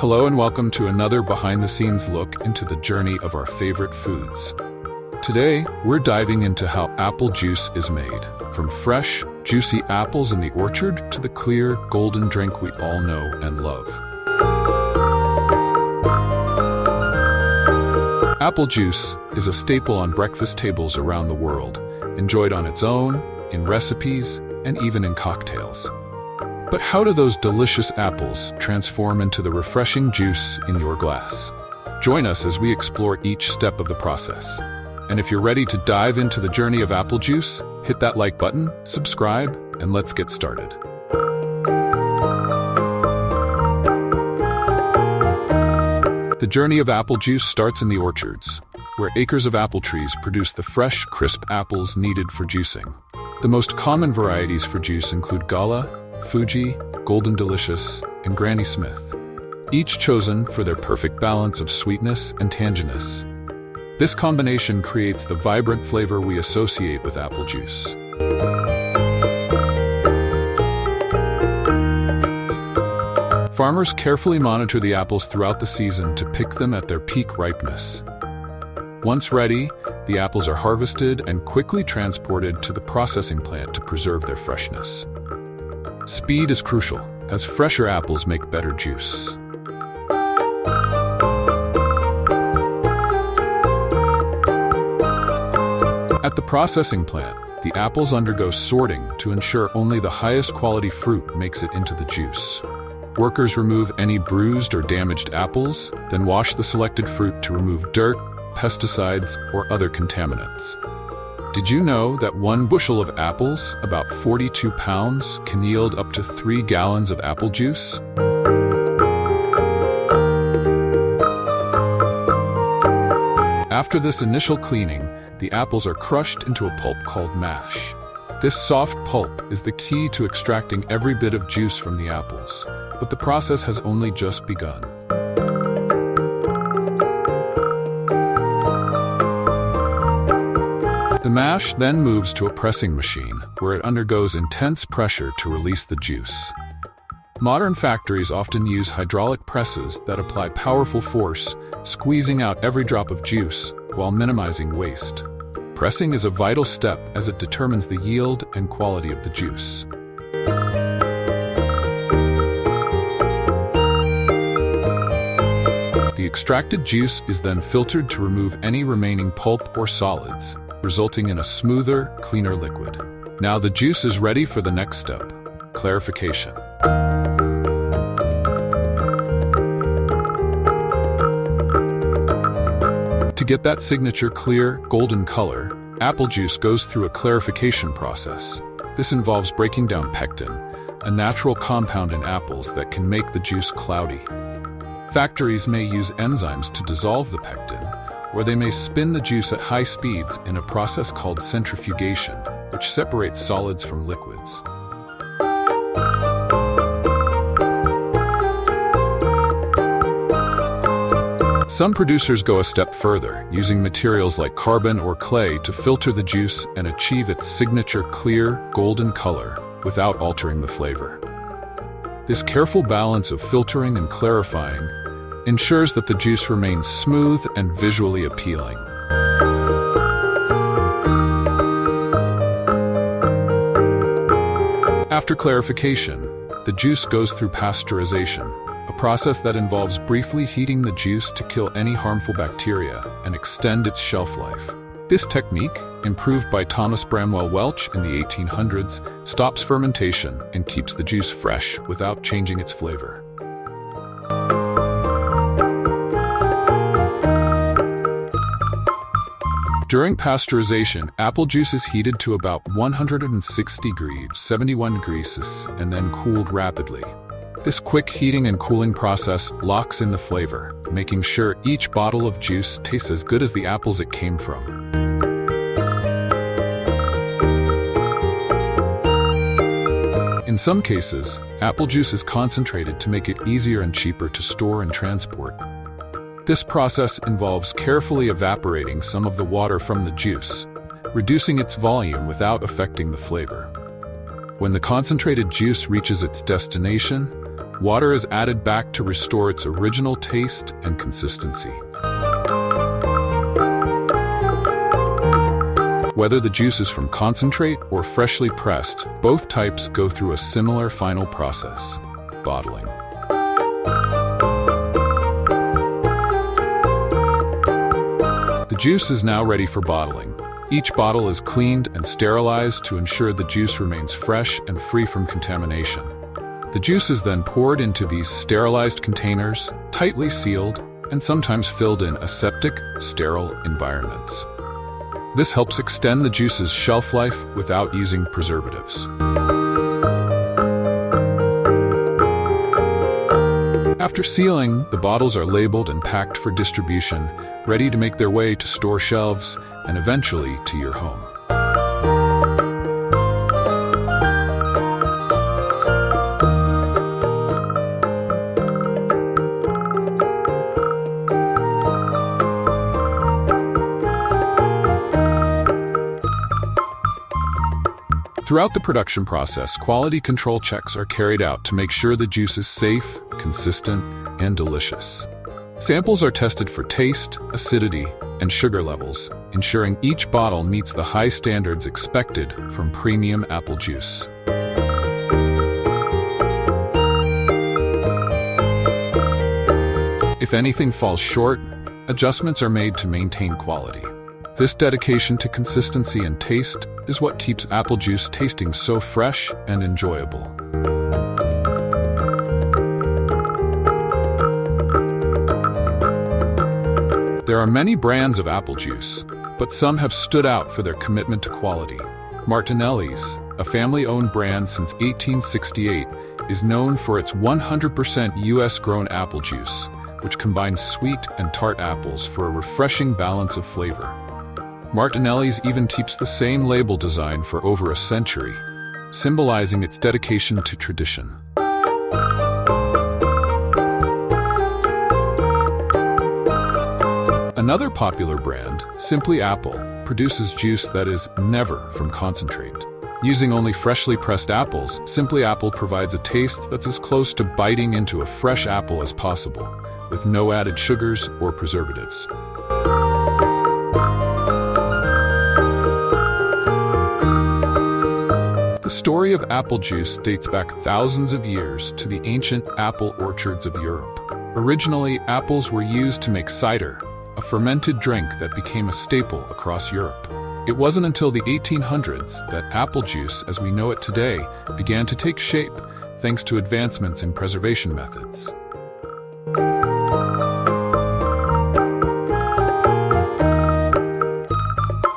Hello and welcome to another behind-the-scenes look into the journey of our favorite foods. Today, we're diving into how apple juice is made, from fresh, juicy apples in the orchard to the clear, golden drink we all know and love. Apple juice is a staple on breakfast tables around the world, enjoyed on its own, in recipes, and even in cocktails. But how do those delicious apples transform into the refreshing juice in your glass? Join us as we explore each step of the process. And if you're ready to dive into the journey of apple juice, hit that like button, subscribe, and let's get started. The journey of apple juice starts in the orchards, where acres of apple trees produce the fresh, crisp apples needed for juicing. The most common varieties for juice include Gala, Fuji, Golden Delicious, and Granny Smith, each chosen for their perfect balance of sweetness and tanginess. This combination creates the vibrant flavor we associate with apple juice. Farmers carefully monitor the apples throughout the season to pick them at their peak ripeness. Once ready, the apples are harvested and quickly transported to the processing plant to preserve their freshness. Speed is crucial, as fresher apples make better juice. At the processing plant, the apples undergo sorting to ensure only the highest quality fruit makes it into the juice. Workers remove any bruised or damaged apples, then wash the selected fruit to remove dirt, pesticides, or other contaminants. Did you know that 1 bushel of apples, about 42 pounds, can yield up to 3 gallons of apple juice? After this initial cleaning, the apples are crushed into a pulp called mash. This soft pulp is the key to extracting every bit of juice from the apples, but the process has only just begun. The mash then moves to a pressing machine, where it undergoes intense pressure to release the juice. Modern factories often use hydraulic presses that apply powerful force, squeezing out every drop of juice while minimizing waste. Pressing is a vital step as it determines the yield and quality of the juice. The extracted juice is then filtered to remove any remaining pulp or solids, resulting in a smoother, cleaner liquid. Now the juice is ready for the next step, clarification. To get that signature clear, golden color, apple juice goes through a clarification process. This involves breaking down pectin, a natural compound in apples that can make the juice cloudy. Factories may use enzymes to dissolve the pectin, or they may spin the juice at high speeds in a process called centrifugation, which separates solids from liquids. Some producers go a step further, using materials like carbon or clay to filter the juice and achieve its signature clear, golden color without altering the flavor. This careful balance of filtering and clarifying ensures that the juice remains smooth and visually appealing. After clarification, the juice goes through pasteurization, a process that involves briefly heating the juice to kill any harmful bacteria and extend its shelf life. This technique, improved by Thomas Bramwell Welch in the 1800s, stops fermentation and keeps the juice fresh without changing its flavor. During pasteurization, apple juice is heated to about 160 degrees, 71 degrees, and then cooled rapidly. This quick heating and cooling process locks in the flavor, making sure each bottle of juice tastes as good as the apples it came from. In some cases, apple juice is concentrated to make it easier and cheaper to store and transport. This process involves carefully evaporating some of the water from the juice, reducing its volume without affecting the flavor. When the concentrated juice reaches its destination, Water is added back to restore its original taste and consistency. Whether the juice is from concentrate or freshly pressed, both types go through a similar final process: bottling. The juice is now ready for bottling. Each bottle is cleaned and sterilized to ensure the juice remains fresh and free from contamination. The juice is then poured into these sterilized containers, tightly sealed, and sometimes filled in aseptic, sterile environments. This helps extend the juice's shelf life without using preservatives. After sealing, the bottles are labeled and packed for distribution, ready to make their way to store shelves and eventually to your home. Throughout the production process, quality control checks are carried out to make sure the juice is safe, consistent, and delicious. Samples are tested for taste, acidity, and sugar levels, ensuring each bottle meets the high standards expected from premium apple juice. If anything falls short, adjustments are made to maintain quality. This dedication to consistency and taste is what keeps apple juice tasting so fresh and enjoyable. There are many brands of apple juice, but some have stood out for their commitment to quality. Martinelli's, a family-owned brand since 1868, is known for its 100% US-grown apple juice, which combines sweet and tart apples for a refreshing balance of flavor. Martinelli's even keeps the same label design for over a century, symbolizing its dedication to tradition. Another popular brand, Simply Apple, produces juice that is never from concentrate. Using only freshly pressed apples, Simply Apple provides a taste that's as close to biting into a fresh apple as possible, with no added sugars or preservatives. The story of apple juice dates back thousands of years to the ancient apple orchards of Europe. Originally, apples were used to make cider, a fermented drink that became a staple across Europe. It wasn't until the 1800s that apple juice, as we know it today, began to take shape, thanks to advancements in preservation methods.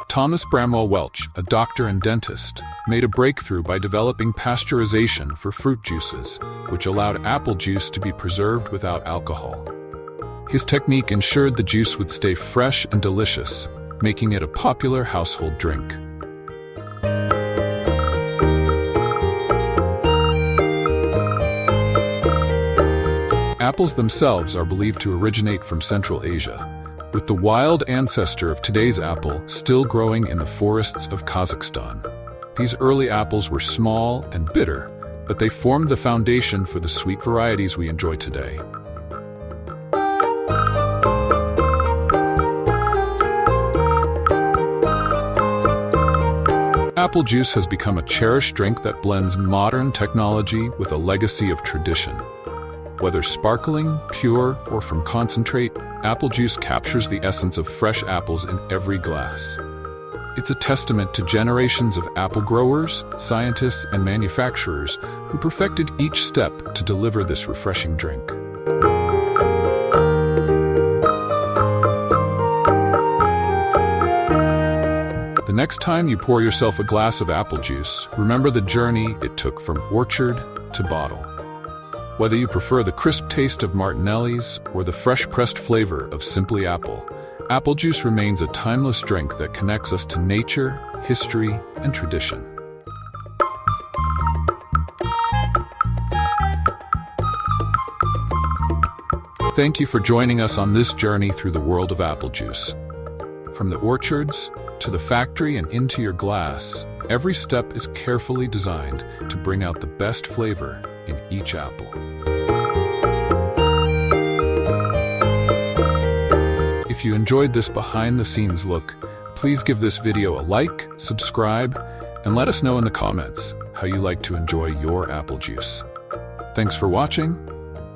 Thomas Bramwell Welch, a doctor and dentist, made a breakthrough by developing pasteurization for fruit juices, which allowed apple juice to be preserved without alcohol. His technique ensured the juice would stay fresh and delicious, making it a popular household drink. Apples themselves are believed to originate from Central Asia, with the wild ancestor of today's apple still growing in the forests of Kazakhstan. These early apples were small and bitter, but they formed the foundation for the sweet varieties we enjoy today. Apple juice has become a cherished drink that blends modern technology with a legacy of tradition. Whether sparkling, pure, or from concentrate, apple juice captures the essence of fresh apples in every glass. It's a testament to generations of apple growers, scientists, and manufacturers who perfected each step to deliver this refreshing drink. The next time you pour yourself a glass of apple juice, remember the journey it took from orchard to bottle. Whether you prefer the crisp taste of Martinelli's or the fresh-pressed flavor of Simply Apple, apple juice remains a timeless drink that connects us to nature, history, and tradition. Thank you for joining us on this journey through the world of apple juice. From the orchards to the factory and into your glass, every step is carefully designed to bring out the best flavor in each apple. If you enjoyed this behind-the-scenes look, please give this video a like, subscribe, and let us know in the comments how you like to enjoy your apple juice. Thanks for watching,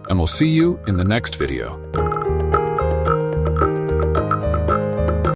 and we'll see you in the next video.